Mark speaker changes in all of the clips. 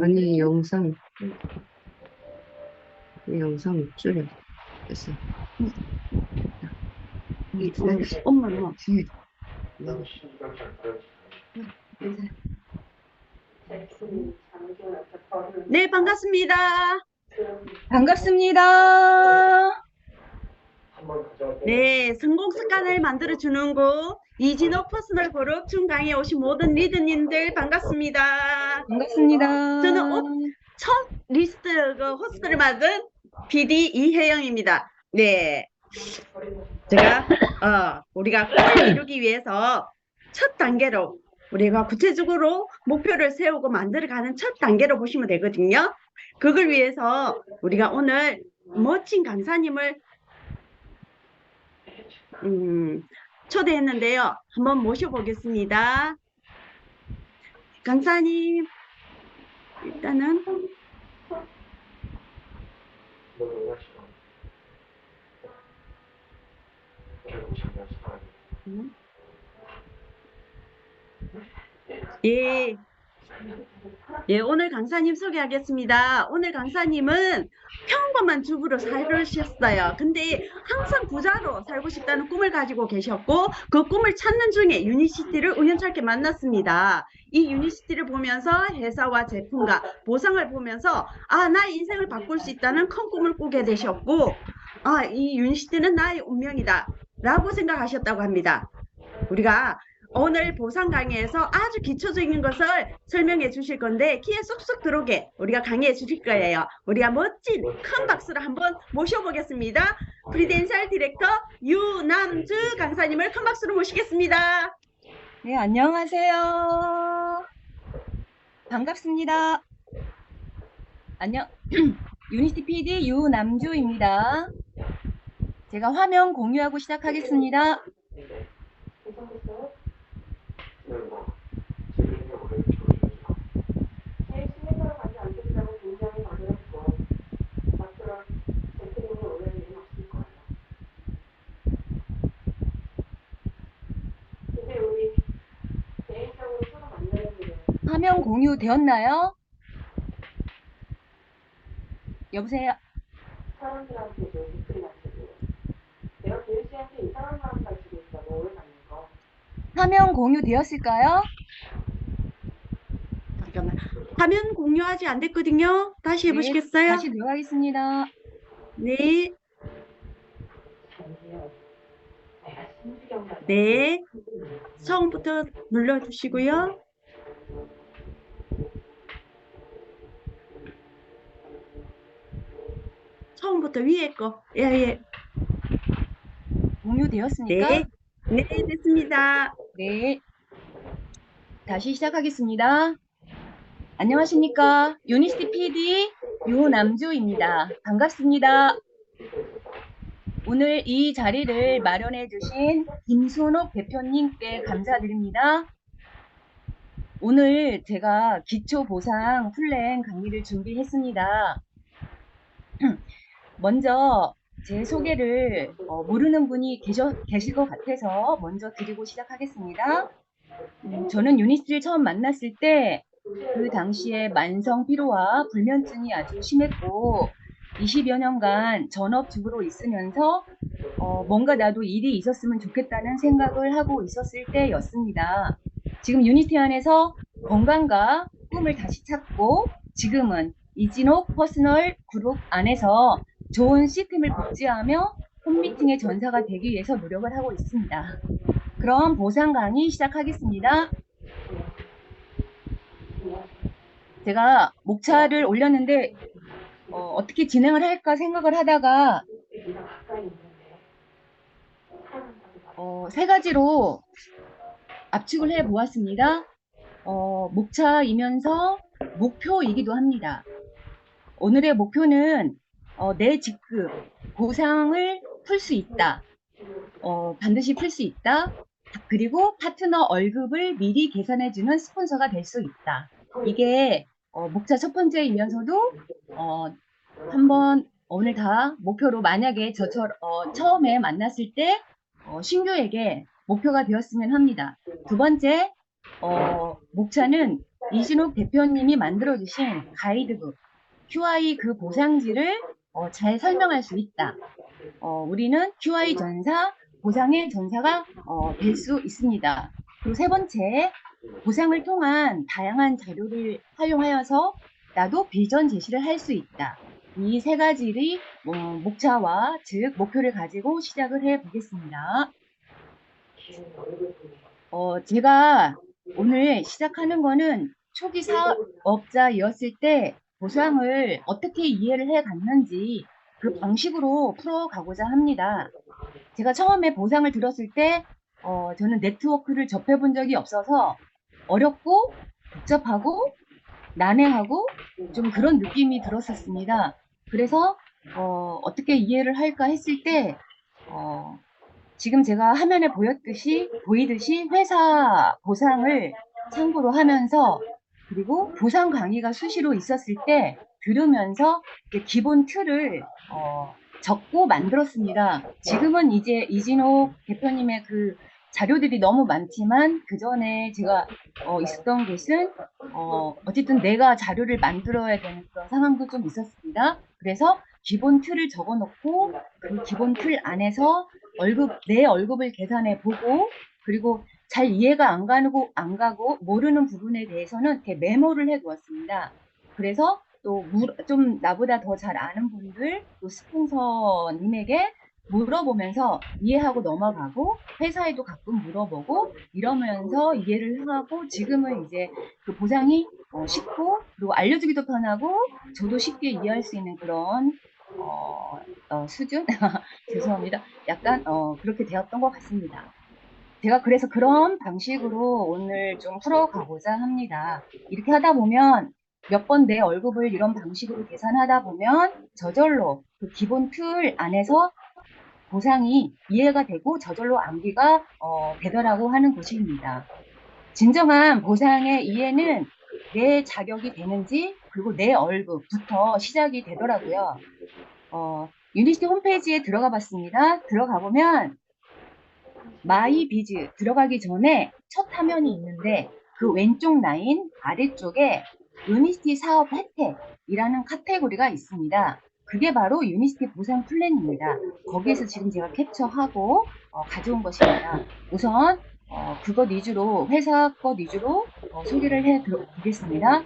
Speaker 1: 아니, 영상 줄여. 됐어. 엄마는 네, 반갑습니다.
Speaker 2: 반갑습니다.
Speaker 1: 네, 성공 습관을 만들어주는 곳 이진호 퍼스널 그룹 중강에 오신 모든 리더님들 반갑습니다.
Speaker 2: 반갑습니다.
Speaker 1: 저는 첫 리스트 호스트를 맡은 PD 이혜영입니다. 네, 제가 우리가 꿈을 이루기 위해서 첫 단계로 우리가 구체적으로 목표를 세우고 만들어가는 첫 단계로 보시면 되거든요. 그걸 위해서 우리가 오늘 멋진 강사님을 초대했는데요. 한번 모셔보겠습니다. 강사님, 일단은 예, 오늘 강사님 소개하겠습니다. 오늘 강사님은 평범한 주부로 살으셨어요. 근데 항상 부자로 살고 싶다는 꿈을 가지고 계셨고 그 꿈을 찾는 중에 유니시티를 우연찮게 만났습니다. 이 유니시티를 보면서 회사와 제품과 보상을 보면서 나의 인생을 바꿀 수 있다는 큰 꿈을 꾸게 되셨고 이 유니시티는 나의 운명이다 라고 생각하셨다고 합니다. 우리가 오늘 보상 강의에서 아주 기초적인 것을 설명해 주실 건데 귀에 쏙쏙 들어오게 우리가 강의해 주실 거예요. 우리가 멋진 큰 박수로 한번 모셔보겠습니다. 프리덴셜 디렉터 유남주 강사님을 큰 박수로 모시겠습니다.
Speaker 2: 네, 안녕하세요. 반갑습니다. 유니시티 PD 유남주입니다. 제가 화면 공유하고 시작하겠습니다. 화면 공유 되었나요? 여보세요? 화면 공유 되었을까요?
Speaker 1: 잠깐만. 화면 공유하지 안 됐거든요. 다시 해보시겠어요?
Speaker 2: 네, 다시 들어가겠습니다.
Speaker 1: 네. 네. 처음부터 눌러주시고요. 처음부터 위에 거. 예.
Speaker 2: 공유되었습니까?
Speaker 1: 네. 네, 됐습니다.
Speaker 2: 네. 다시 시작하겠습니다. 안녕하십니까. 유니시티 PD 유남주입니다. 반갑습니다. 오늘 이 자리를 마련해 주신 김순옥 대표님께 감사드립니다. 오늘 제가 기초보상 플랜 강의를 준비했습니다. 먼저 제 소개를 모르는 분이 계실 것 같아서 먼저 드리고 시작하겠습니다. 저는 유니시티를 처음 만났을 때 그 당시에 만성 피로와 불면증이 아주 심했고 20여 년간 전업주부로 있으면서 뭔가 나도 일이 있었으면 좋겠다는 생각을 하고 있었을 때였습니다. 지금 유니티 안에서 건강과 꿈을 다시 찾고 지금은 이진호 퍼스널 그룹 안에서 좋은 시스템을 복제하며 홈미팅의 전사가 되기 위해서 노력을 하고 있습니다. 그럼 보상 강의 시작하겠습니다. 제가 목차를 올렸는데 어떻게 진행을 할까 생각을 하다가 세 가지로 압축을 해 보았습니다. 목차이면서 목표이기도 합니다. 오늘의 목표는 내 직급, 보상을 풀 수 있다. 반드시 풀 수 있다. 그리고 파트너 월급을 미리 계산해주는 스폰서가 될 수 있다. 이게 목차 첫 번째이면서도 한번 오늘 다 목표로 만약에 저처럼 처음에 만났을 때 신규에게 목표가 되었으면 합니다. 두 번째, 목차는 이진욱 대표님이 만들어주신 가이드북, QI 그 보상지를 잘 설명할 수 있다. 우리는 QI 전사, 보상의 전사가 될 수 있습니다. 그리고 세 번째, 보상을 통한 다양한 자료를 활용하여서 나도 비전 제시를 할 수 있다. 이 세 가지의 목차와 즉 목표를 가지고 시작을 해 보겠습니다. 제가 오늘 시작하는 거는 초기 사업자였을 때 보상을 어떻게 이해를 해 갔는지 그 방식으로 풀어가고자 합니다. 제가 처음에 보상을 들었을 때 저는 네트워크를 접해 본 적이 없어서 어렵고 복잡하고 난해하고 좀 그런 느낌이 들었었습니다. 그래서 어떻게 이해를 할까 했을 때 지금 제가 화면에 보이듯이 회사 보상을 참고로 하면서 그리고 보상 강의가 수시로 있었을 때 들으면서 기본 틀을 적고 만들었습니다. 지금은 이제 이진옥 대표님의 그 자료들이 너무 많지만 그 전에 제가 있었던 곳은 어쨌든 내가 자료를 만들어야 되는 그런 상황도 좀 있었습니다. 그래서 기본 틀을 적어놓고 그 기본 틀 안에서 내 월급을 계산해 보고 그리고 잘 이해가 안 가고 모르는 부분에 대해서는 이렇게 메모를 해 두었습니다. 그래서 또 좀 나보다 더 잘 아는 분들 또 스폰서님에게 물어보면서 이해하고 넘어가고 회사에도 가끔 물어보고 이러면서 이해를 하고 지금은 이제 그 보상이 쉽고 그리고 알려주기도 편하고 저도 쉽게 이해할 수 있는 그런 수준? 죄송합니다. 약간 그렇게 되었던 것 같습니다. 제가 그래서 그런 방식으로 오늘 좀 풀어가고자 합니다. 이렇게 하다 보면 몇 번 내 월급을 이런 방식으로 계산하다 보면 저절로 그 기본 틀 안에서 보상이 이해가 되고 저절로 암기가 되더라고 하는 것입니다. 진정한 보상의 이해는 내 자격이 되는지 그리고 내 월급부터 시작이 되더라고요. 유니스티 홈페이지에 들어가 봤습니다. 들어가 보면 마이 비즈 들어가기 전에 첫 화면이 있는데 그 왼쪽 라인 아래쪽에 유니스티 사업 혜택이라는 카테고리가 있습니다. 그게 바로 유니스티 보상 플랜입니다. 거기에서 지금 제가 캡처하고 가져온 것입니다. 우선 그것 위주로 회사 것 위주로 소개를 해 보겠습니다.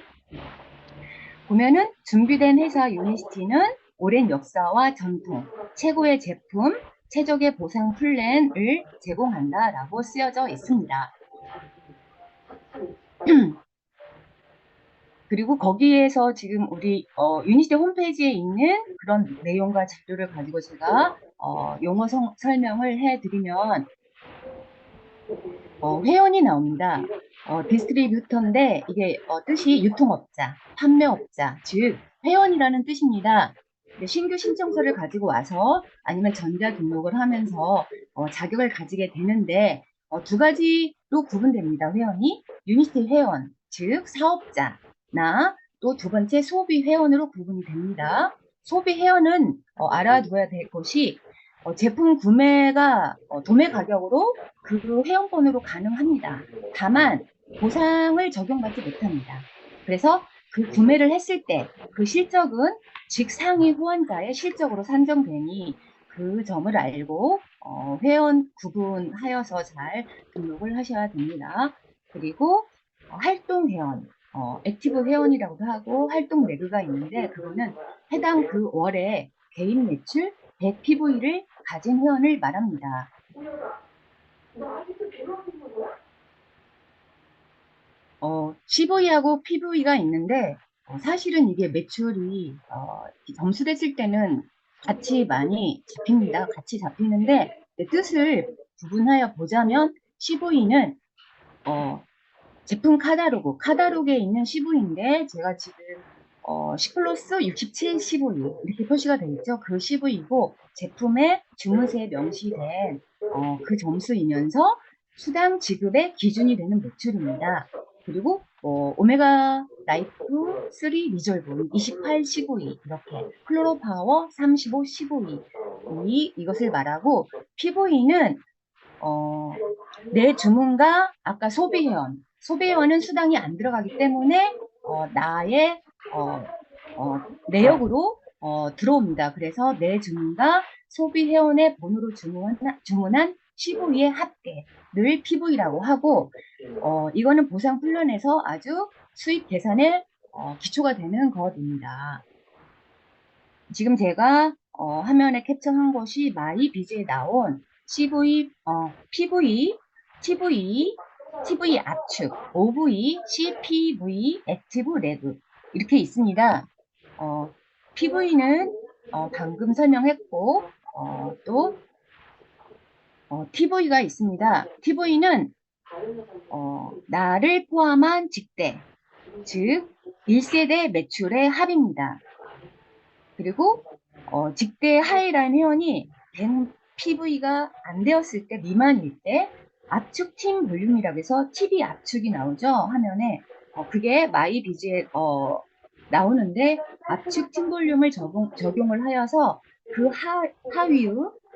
Speaker 2: 보면은 준비된 회사 유니스티는 오랜 역사와 전통, 최고의 제품, 최적의 보상 플랜을 제공한다라고 쓰여져 있습니다. 그리고 거기에서 지금 우리 유니스티 홈페이지에 있는 그런 내용과 자료를 가지고 제가 용어 설명을 해드리면 회원이 나옵니다. 디스트리뷰터인데 이게 뜻이 유통업자, 판매업자, 즉 회원이라는 뜻입니다. 신규 신청서를 가지고 와서 아니면 전자 등록을 하면서 자격을 가지게 되는데 두 가지로 구분됩니다. 회원이 유니스티 회원, 즉 사업자나 또 두 번째 소비 회원으로 구분이 됩니다. 소비 회원은 알아두어야 될 것이 제품 구매가 도매 가격으로 그 회원권으로 가능합니다. 다만 보상을 적용받지 못합니다. 그래서 그 구매를 했을 때 그 실적은 직상위 후원자의 실적으로 산정되니 그 점을 알고 회원 구분하여서 잘 등록을 하셔야 됩니다. 그리고 활동 회원, 액티브 회원이라고도 하고 활동 레그가 있는데 그거는 해당 그 월에 개인 매출 100PV를 가진 회원을 말합니다. CV하고 PV가 있는데 사실은 이게 매출이 점수됐을 때는 같이 많이 잡힙니다. 같이 잡히는데 뜻을 구분하여 보자면 CV는 제품 카다로그에 있는 CV인데 제가 지금 10플러스 67 CV 이렇게 표시가 되어 있죠. 그 CV이고 제품의 주문서에 명시된 그 점수이면서 수당 지급의 기준이 되는 매출입니다. 그리고 오메가 라이프 3 리졸브 28 CV 이렇게 클로로파워 35 CV 이것을 말하고 PV는 내 주문과 아까 소비회원은 수당이 안 들어가기 때문에 나의 내역으로 들어옵니다. 그래서 내 주문과 소비회원의 번호로 주문한 CV의 합계를 PV라고 하고 이거는 보상 플랜에서 아주 수익 계산에 기초가 되는 것입니다. 지금 제가 화면에 캡처한 것이 마이비즈에 나온 CV, TV 압축, OV, CPV, 액티브 레그 이렇게 있습니다. PV는 방금 설명했고 또 TV가 있습니다. TV는 나를 포함한 직대, 즉 1세대 매출의 합입니다. 그리고 직대 하이라인 회원이 된 PV가 안 되었을 때 미만일 때 압축 팀 볼륨이라고 해서 TV 압축이 나오죠 화면에 그게 마이비즈에 나오는데 압축 팀 볼륨을 적용을 하여서 그 하위의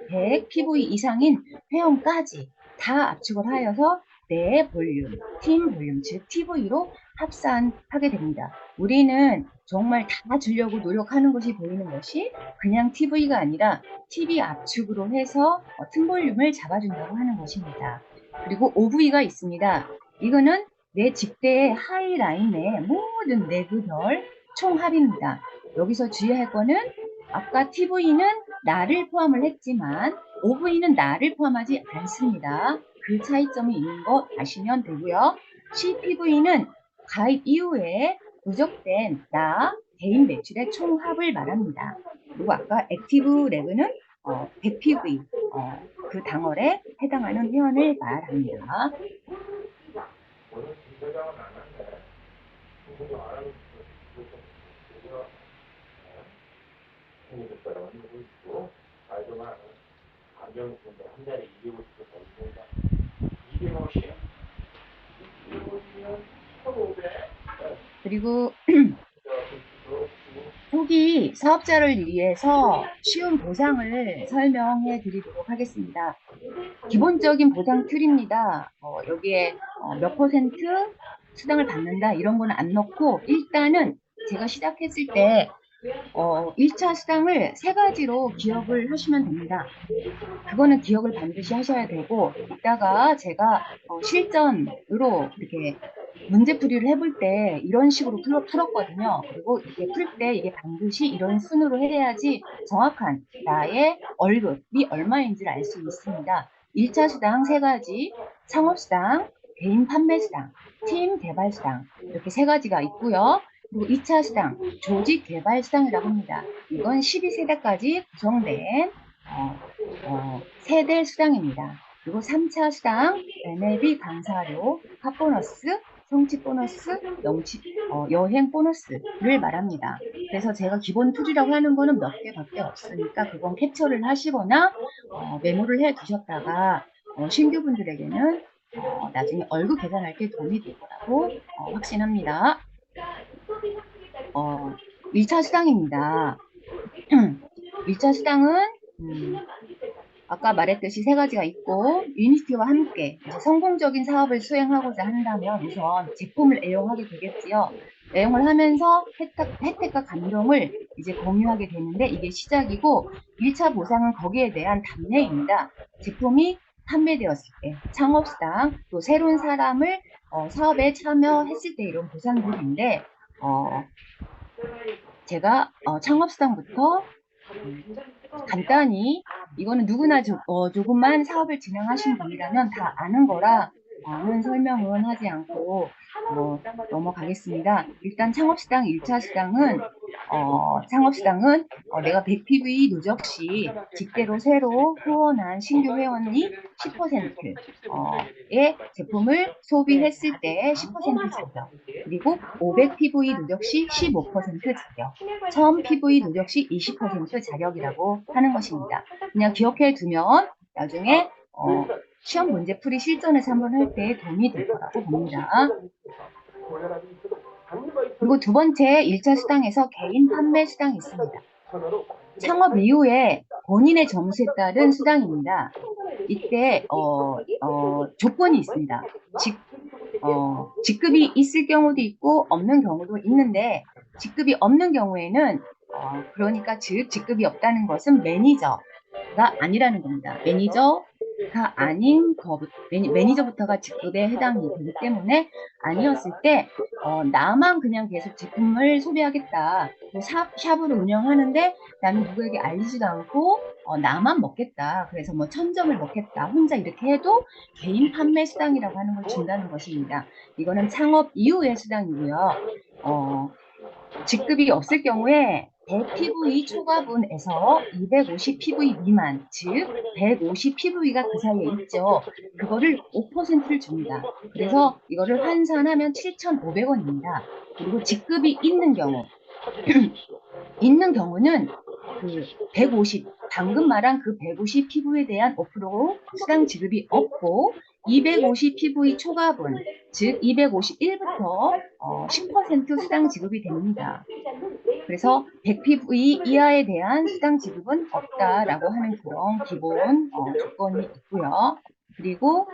Speaker 2: 100 PV 이상인 회원까지 다 압축을 하여서 내 볼륨, 팀 볼륨, 즉 TV로 합산하게 됩니다. 우리는 정말 다 주려고 노력하는 것이 보이는 것이 그냥 TV가 아니라 TV 압축으로 해서 팀 볼륨을 잡아준다고 하는 것입니다. 그리고 OV가 있습니다. 이거는 내 직대의 하이라인의 모든 레그별 총합입니다. 여기서 주의할 거는 아까 TV는 나를 포함을 했지만 OV는 나를 포함하지 않습니다. 그 차이점이 있는 거 아시면 되고요. CPV는 가입 이후에 누적된 나 개인 매출의 총합을 말합니다. 그리고 아까 액티브 레그는 100PV 그 당월에 해당하는 회원을 말합니다. 그리고 초기 사업자를 위해서 쉬운 보상을 설명해 드리도록 하겠습니다. 기본적인 보상 툴입니다. 여기에 몇 퍼센트 수당을 받는다 이런 거는 안 넣고 일단은 제가 시작했을 때 1차 수당을 3가지로 기억을 하시면 됩니다. 그거는 기억을 반드시 하셔야 되고 이따가 제가 실전으로 이렇게 문제풀이를 해볼 때 이런 식으로 풀었거든요. 그리고 이게 풀 때 이게 반드시 이런 순으로 해야지 정확한 나의 월급이 얼마인지를 알 수 있습니다. 1차 수당 3가지, 창업수당, 개인 판매수당, 팀 개발수당 이렇게 3가지가 있고요. 그리고 2차 수당, 조직 개발 수당이라고 합니다. 이건 12세대까지 구성된 세대 수당입니다. 그리고 3차 수당, MLB 강사료, 핫보너스, 성취 보너스, 여행 보너스를 말합니다. 그래서 제가 기본 툴이라고 하는 거는 몇 개밖에 없으니까 그건 캡처를 하시거나 메모를 해 두셨다가 신규분들에게는 나중에 월급 계산할 때 도움이 될 거라고 확신합니다. 1차 수당입니다. 1차 수당은 아까 말했듯이 3가지가 있고 유니티와 함께 이제 성공적인 사업을 수행하고자 한다면 우선 제품을 애용하게 되겠지요. 애용을 하면서 혜택과 감동을 이제 공유하게 되는데 이게 시작이고 1차 보상은 거기에 대한 답례입니다. 제품이 판매되었을 때 창업수당 또 새로운 사람을 사업에 참여했을 때 이런 보상들인데 제가 창업수당부터 간단히 이거는 누구나 조금만 사업을 진행하신 분이라면 다 아는 거라 는 설명은 하지 않고 넘어가겠습니다. 일단 창업시장 1차 시장은 내가 100PV 누적 시 직대로 새로 후원한 신규 회원이 10%의 제품을 소비했을 때 10% 자격, 그리고 500PV 누적 시 15% 자격, 1000PV 누적 시 20% 자격이라고 하는 것입니다. 그냥 기억해 두면 나중에 시험 문제 풀이 실전에서 한번 할 때 도움이 될 거라고 봅니다. 그리고 두 번째 1차 수당에서 개인 판매 수당이 있습니다. 창업 이후에 본인의 점수에 따른 수당입니다. 이때 조건이 있습니다. 직급이 있을 경우도 있고 없는 경우도 있는데, 직급이 없는 경우에는 그러니까 즉 직급이 없다는 것은 매니저가 아니라는 겁니다. 매니저부터가 직급에 해당이 되기 때문에 아니었을 때 나만 그냥 계속 제품을 소비하겠다. 샵으로 운영하는데 나는 누구에게 알리지도 않고 나만 먹겠다. 그래서 뭐 1000점을 먹겠다. 혼자 이렇게 해도 개인 판매 수당이라고 하는 걸 준다는 것입니다. 이거는 창업 이후의 수당이고요. 직급이 없을 경우에 100PV 초과분에서 250PV 미만, 즉 150PV가 그 사이에 있죠. 그거를 5%를 줍니다. 그래서 이거를 환산하면 7,500원입니다. 그리고 직급이 있는 경우는 그 150, 방금 말한 그 150PV에 대한 5% 수당 지급이 없고 250PV 초과분, 즉 251부터 10% 수당 지급이 됩니다. 그래서 100PV 이하에 대한 수당 지급은 없다라고 하는 그런 기본 조건이 있고요. 그리고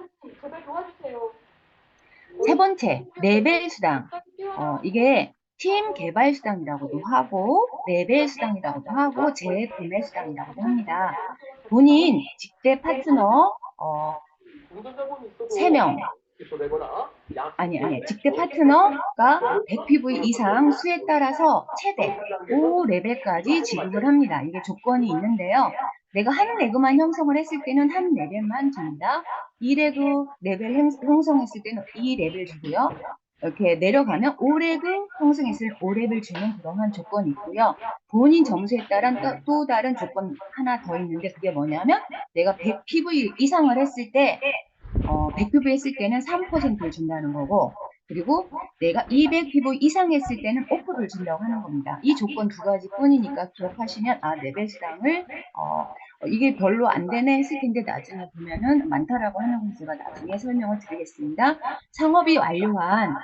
Speaker 2: 세 번째, 레벨 수당. 이게 팀 개발 수당이라고도 하고, 레벨 수당이라고도 하고, 재구매 수당이라고도 합니다. 본인 직대 파트너 3명, 직대 파트너가 100PV 이상 수에 따라서 최대 5레벨까지 지급을 합니다. 이게 조건이 있는데요. 내가 한 레그만 형성을 했을 때는 한 레벨만 줍니다. 2레그 레벨 형성했을 때는 2레벨 주고요. 이렇게 내려가면 5레그 형성했을 때 5레벨 주는 그러한 조건이 있고요. 본인 점수에 따른 또 다른 조건 하나 더 있는데, 그게 뭐냐면 내가 100PV 이상을 했을 때 100PV 했을 때는 3%를 준다는 거고, 그리고 내가 200PV 이상 했을 때는 5%를 준다고 하는 겁니다. 이 조건 두 가지 뿐이니까 기억하시면 레벨 수당을 이게 별로 안 되네 했을 텐데 나중에 보면은 많다라고 하는 건 제가 나중에 설명을 드리겠습니다. 창업이 완료한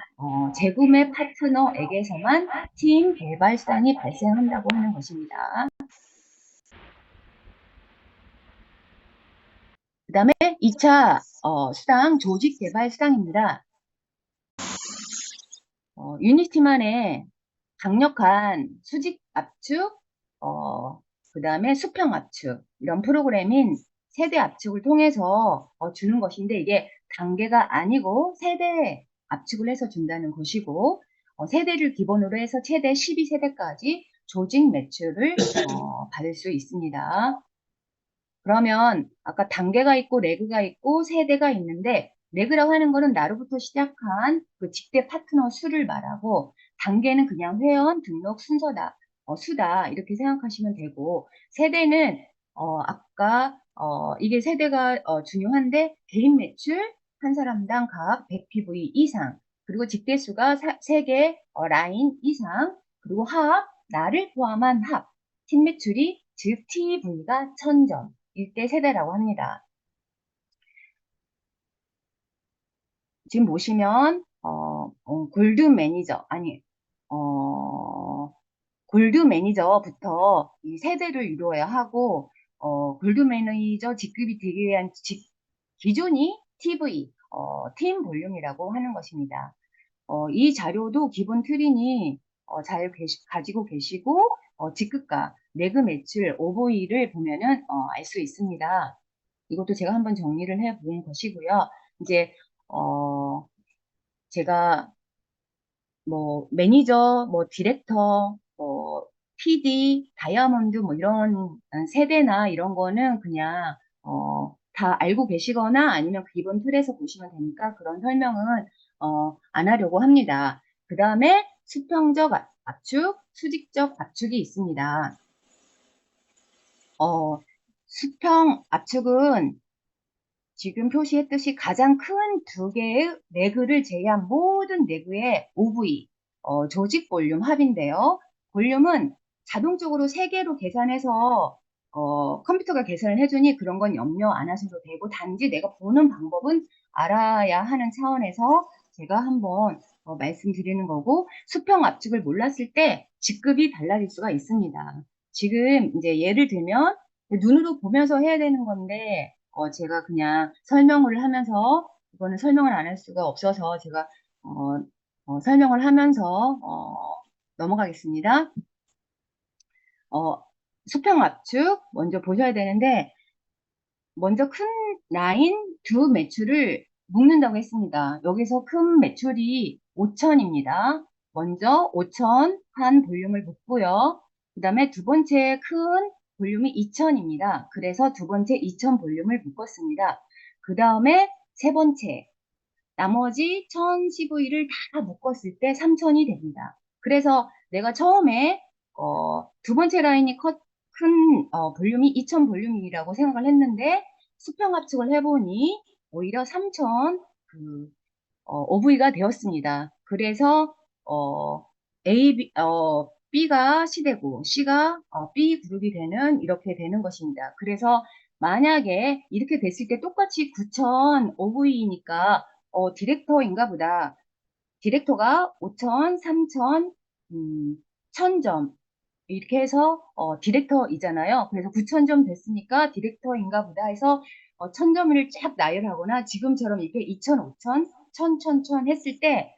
Speaker 2: 재구매 파트너에게서만 팀 개발 수당이 발생한다고 하는 것입니다. 그 다음에 2차 수당, 조직 개발 수당입니다. 유니티만의 강력한 수직 압축, 그 다음에 수평 압축, 이런 프로그램인 세대 압축을 통해서 주는 것인데, 이게 단계가 아니고 세대 압축을 해서 준다는 것이고, 세대를 기본으로 해서 최대 12세대까지 조직 매출을 받을 수 있습니다. 그러면 아까 단계가 있고 레그가 있고 세대가 있는데, 레그라고 하는 거는 나로부터 시작한 그 직대 파트너 수를 말하고, 단계는 그냥 회원 등록 순서다, 수다, 이렇게 생각하시면 되고, 세대는 아까 이게 세대가 중요한데, 개인 매출 한 사람당 각 100PV 이상, 그리고 직대 수가 3개 라인 이상, 그리고 나를 포함한 팀 매출이 즉 TV가 1000점, 일대 세대라고 합니다. 지금 보시면 골드 매니저부터 이 세대를 이루어야 하고, 골드 매니저 직급이 되기 위한 기준이 TV, 팀 볼륨이라고 하는 것입니다. 이 자료도 기본 트린이 잘 가지고 계시고, 직급과 레그 매출, OV를 보면은 알 수 있습니다. 이것도 제가 한번 정리를 해 본 것이고요. 이제 제가 뭐 매니저, 뭐 디렉터, 뭐 PD, 다이아몬드 뭐 이런 세대나 이런 거는 그냥 다 알고 계시거나 아니면 기본 틀에서 보시면 되니까 그런 설명은 안 하려고 합니다. 그 다음에 수평적 압축, 수직적 압축이 있습니다. 수평 압축은 지금 표시했듯이 가장 큰 두 개의 내그를 제외한 모든 내그의 OV, 조직 볼륨 합인데요. 볼륨은 자동적으로 3개로 계산해서 컴퓨터가 계산을 해주니 그런 건 염려 안 하셔도 되고 단지 내가 보는 방법은 알아야 하는 차원에서 제가 한번 말씀드리는 거고 수평 압축을 몰랐을 때 직급이 달라질 수가 있습니다. 지금 이제 예를 들면 눈으로 보면서 해야 되는 건데 제가 그냥 설명을 하면서 이거는 설명을 안 할 수가 없어서 제가 설명을 하면서 넘어가겠습니다. 수평 압축 먼저 보셔야 되는데 먼저 큰 라인 두 매출을 묶는다고 했습니다. 여기서 큰 매출이 5천입니다. 먼저 5천 한 볼륨을 묶고요. 그 다음에 두 번째 큰 볼륨이 2천입니다. 그래서 두 번째 2천 볼륨을 묶었습니다. 그 다음에 세 번째 나머지 1000 CV를 다 묶었을 때 3000이 됩니다. 그래서 내가 처음에 두 번째 라인이 큰 볼륨이 2000 볼륨이라고 생각을 했는데 수평 압축을 해보니 오히려 3000 OV가 되었습니다. 그래서 B가 C되고 C가 B 그룹이 되는 이렇게 되는 것입니다. 그래서 만약에 이렇게 됐을 때 똑같이 9000 OV니까 디렉터인가 보다. 디렉터가 5000, 3000, 1000점 이렇게 해서 디렉터이잖아요. 그래서 9000점 됐으니까 디렉터인가 보다 해서 1000점을 쫙 나열하거나 지금처럼 이렇게 2000, 5000, 1000, 1000, 1000 했을 때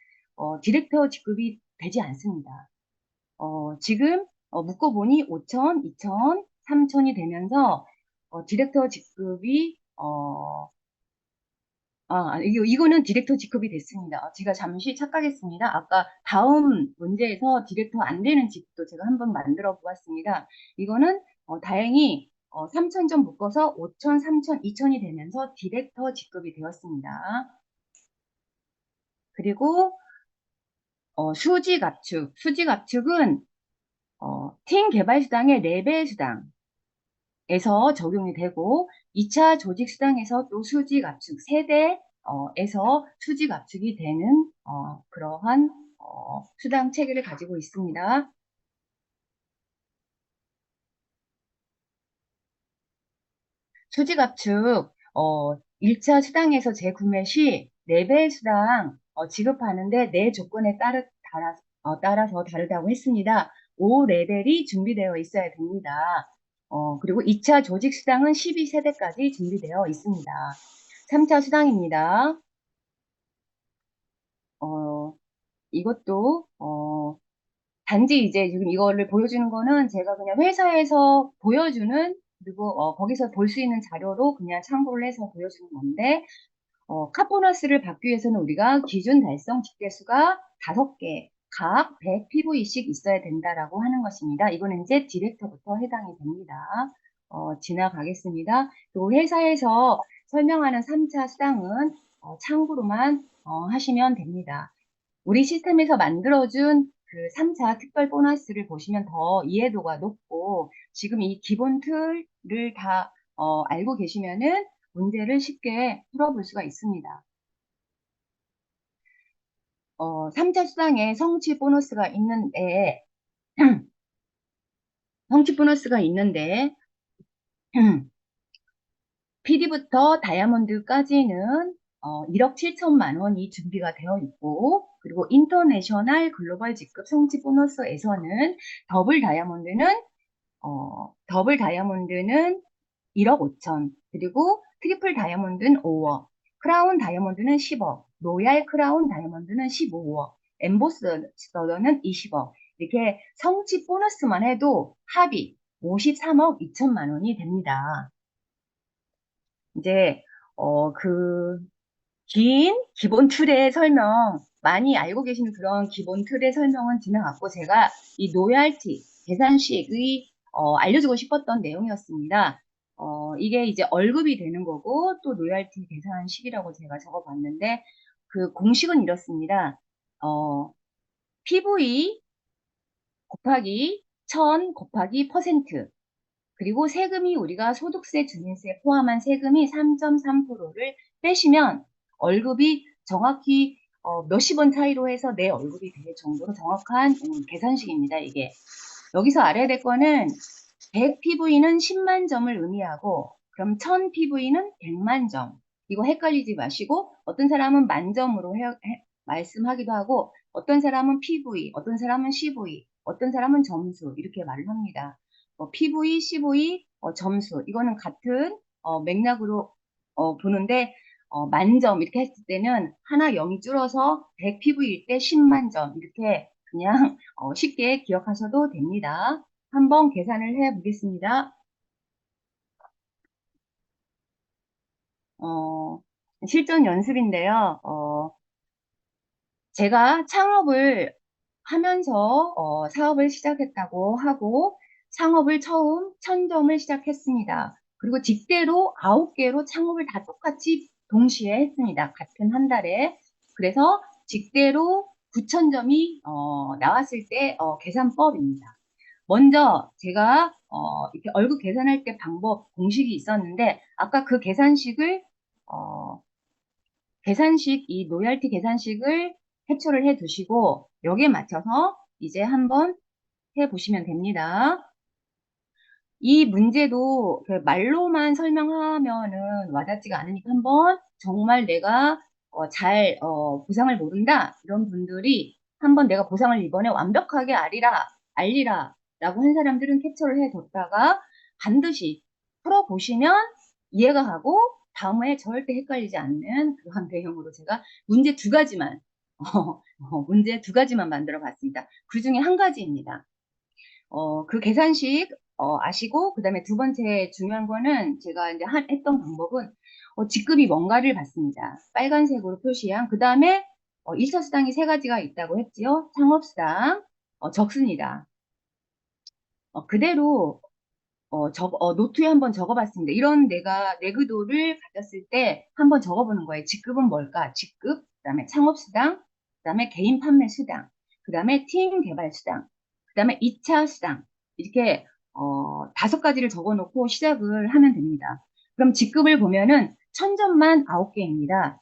Speaker 2: 디렉터 직급이 되지 않습니다. 지금 묶어보니 5000, 2000, 3000이 되면서 디렉터 직급이 이거는 디렉터 직급이 됐습니다. 제가 잠시 착각했습니다. 아까 다음 문제에서 디렉터 안 되는 직급도 제가 한번 만들어 보았습니다. 이거는 다행히 3000점 묶어서 5000, 3000, 2000이 되면서 디렉터 직급이 되었습니다. 그리고 수직 압축. 수직 압축은 팀 개발 수당의 레벨 수당에서 적용이 되고 2차 조직 수당에서 또 수직 압축 세대 에서 수직 압축이 되는 그러한 수당 체계를 가지고 있습니다. 수직 압축 1차 수당에서 재구매 시 레벨 수당 지급하는데 네 조건에 따라서 다르다고 했습니다. 5레벨이 준비되어 있어야 됩니다. 그리고 2차 조직 수당은 12세대까지 준비되어 있습니다. 3차 수당입니다. 이것도 단지 이제 지금 이거를 보여주는 거는 제가 그냥 회사에서 보여주는 그리고 거기서 볼 수 있는 자료로 그냥 참고를 해서 보여주는 건데 카보너스를 받기 위해서는 우리가 기준 달성 집계수가 5개 각 100 PV씩 있어야 된다라고 하는 것입니다. 이거는 이제 디렉터부터 해당이 됩니다. 지나가겠습니다. 또 회사에서 설명하는 3차 수당은 참고로만 하시면 됩니다. 우리 시스템에서 만들어준 그 3차 특별 보너스를 보시면 더 이해도가 높고 지금 이 기본 틀을 다 알고 계시면은 문제를 쉽게 풀어볼 수가 있습니다. 3차 수당에 성취 보너스가 있는데 성취 보너스가 있는데 PD부터 다이아몬드까지는 1억 7천만 원이 준비가 되어 있고 그리고 인터내셔널 글로벌 직급 성취 보너스에서는 더블 다이아몬드는 1억 5천 그리고 트리플 다이아몬드는 5억 크라운 다이아몬드는 10억 로얄 크라운 다이아몬드는 15억 엠보서더는 20억 이렇게 성취 보너스만 해도 합이 53억 2천만 원이 됩니다. 이제 그 긴 기본 틀의 설명 많이 알고 계시는 그런 기본 틀의 설명은 지나갔고 제가 이 로얄티 계산식의 알려주고 싶었던 내용이었습니다. 이게 이제 월급이 되는 거고 또 로열티 계산식이라고 제가 적어봤는데 그 공식은 이렇습니다. PV 곱하기 1000 곱하기 퍼센트 그리고 세금이 우리가 소득세, 증인세 포함한 세금이 3.3%를 빼시면 월급이 정확히 몇십 원 차이로 해서 내 월급이 될 정도로 정확한 계산식입니다. 이게. 여기서 알아야 될 거는 100 PV는 10만 점을 의미하고 그럼 1000 PV는 100만 점. 이거 헷갈리지 마시고 어떤 사람은 만점으로 말씀하기도 하고 어떤 사람은 PV, 어떤 사람은 CV, 어떤 사람은 점수 이렇게 말을 합니다. PV, CV, 점수 이거는 같은 맥락으로 보는데 만점 이렇게 했을 때는 하나 0이 줄어서 100 PV일 때 10만 점 이렇게 그냥 쉽게 기억하셔도 됩니다. 한번 계산을 해 보겠습니다. 실전 연습인데요. 제가 창업을 하면서 사업을 시작했다고 하고 창업을 처음 1000점을 시작했습니다. 그리고 직대로 9개로 창업을 다 똑같이 동시에 했습니다. 같은 한 달에. 그래서 직대로 9000점이 나왔을 때 계산법입니다. 먼저 제가 이렇게 월급 계산할 때 방법 공식이 있었는데 아까 그 계산식을 이 로열티 계산식을 캡처를 해 두시고 여기에 맞춰서 이제 한번 해 보시면 됩니다. 이 문제도 그 말로만 설명하면은 와닿지가 않으니까 한번 정말 내가 보상을 모른다 이런 분들이 한번 내가 보상을 이번에 완벽하게 알리라 라고 한 사람들은 캡처를 해뒀다가 반드시 풀어보시면 이해가 가고 다음에 절대 헷갈리지 않는 그런 내용으로 제가 문제 두 가지만 문제 두 가지만 만들어 봤습니다. 그 중에 한 가지입니다. 그 계산식 아시고 그 다음에 두 번째 중요한 거는 제가 이제 했던 방법은 직급이 뭔가를 봤습니다. 빨간색으로 표시한 그 다음에 1차 수당이 세 가지가 있다고 했지요. 창업수당, 적습니다. 그대로 노트에 한번 적어봤습니다. 이런 내가 내구도를 가졌을 때 한번 적어보는 거예요. 직급은 뭘까? 직급, 그 다음에 창업수당, 그 다음에 개인 판매 수당, 그 다음에 팀 개발 수당, 그 다음에 2차 수당 이렇게 5가지를 적어놓고 시작을 하면 됩니다. 그럼 직급을 보면은 1000점만 9개입니다.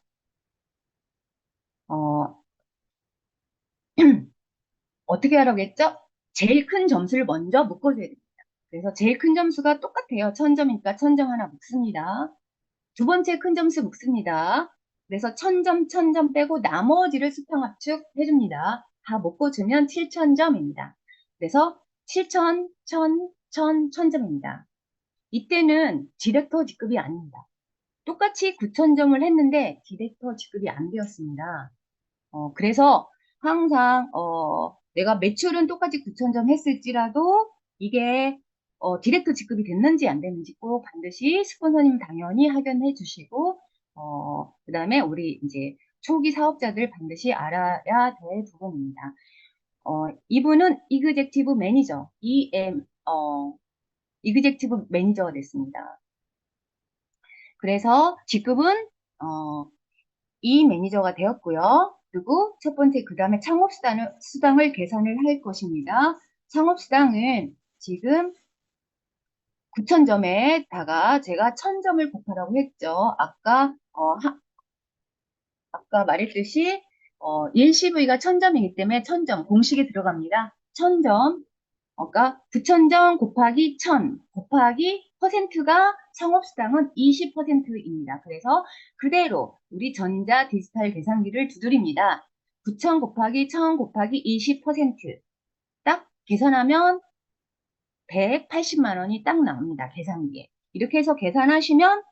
Speaker 2: 어떻게 하라고 했죠? 제일 큰 점수를 먼저 묶어줘야 됩니다. 그래서 제일 큰 점수가 똑같아요. 1000점이니까 1000점 하나 묶습니다. 두 번째 큰 점수 묶습니다. 그래서 1000점, 1000점 빼고 나머지를 수평압축 해줍니다. 다 묶어주면 7000점입니다. 그래서 7000, 1000, 1000, 1000점입니다. 이때는 디렉터 직급이 아닙니다. 똑같이 9000점을 했는데 디렉터 직급이 안 되었습니다. 그래서 항상 내가 매출은 똑같이 9000점 했을지라도 이게 디렉터 직급이 됐는지 안 됐는지 꼭 반드시 스폰서님 당연히 확인해 주시고 그 다음에 우리 이제 초기 사업자들 반드시 알아야 될 부분입니다. 이분은 이그젝티브 매니저 이그젝티브 매니저가 됐습니다. 그래서 직급은 이 매니저가 되었고요. 그리고 첫 번째 그 다음에 창업수당을 계산을 할 것입니다. 창업수당은 지금 9000점에다가 제가 1000점을 곱하라고 했죠. 아까 말했듯이 일시부위가 1000점이기 때문에 1000점 공식에 들어갑니다. 1000점 그러니까 9000점 곱하기 1000 곱하기 퍼센트가 창업수당은 20%입니다. 그래서 그대로 우리 전자 디지털 계산기를 두드립니다. 9000 곱하기 1000 곱하기 20%딱 계산하면 180만 원이 딱 나옵니다. 계산기에. 이렇게 해서 계산하시면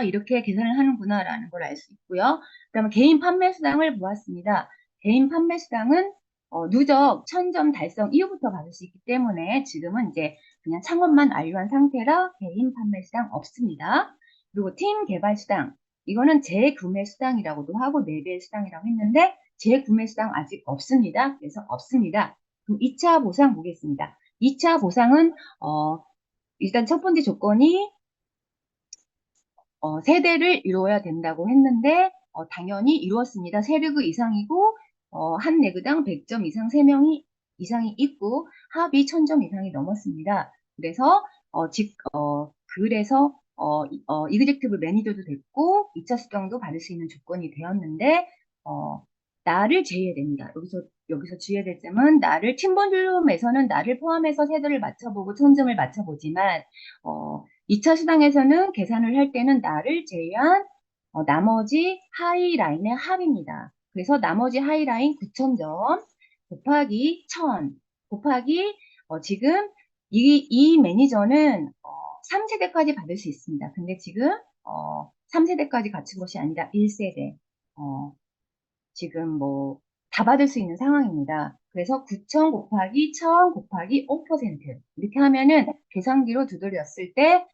Speaker 2: 이렇게 계산을 하는구나 라는 걸 알 수 있고요. 그 다음에 개인 판매 수당을 보았습니다. 개인 판매 수당은 누적 1000점 달성 이후부터 받을 수 있기 때문에 지금은 이제 그냥 창업만 완료한 상태라 개인 판매 수당 없습니다. 그리고 팀 개발 수당 이거는 재구매 수당이라고도 하고 4배 수당이라고 했는데 재구매 수당 아직 없습니다. 그래서 없습니다. 그럼 2차 보상 보겠습니다. 2차 보상은 일단 첫 번째 조건이 세대를 이루어야 된다고 했는데 당연히 이루었습니다. 세르그 이상이고 한 레그당 100점 이상 3명이 이상이 있고 합이 1000점 이상이 넘었습니다. 그래서 그래서 이그젝티브 매니저도 됐고 2차 수당도 받을 수 있는 조건이 되었는데 나를 제외해야 됩니다. 여기서 주의해야 될 점은 나를 팀번룸에서는 나를 포함해서 세대를 맞춰보고 1000점을 맞춰보지만 2차 수당에서는 계산을 할 때는 나를 제외한 나머지 하이 라인의 합입니다. 그래서 나머지 하이 라인 9000점 곱하기 1000 곱하기 지금 이 매니저는 3세대까지 받을 수 있습니다. 근데 지금 3세대까지 갖춘 것이 아니라 1세대 지금 뭐 다 받을 수 있는 상황입니다. 그래서 9,000 곱하기 1,000 곱하기 5% 이렇게 하면은 계산기로 두드렸을 때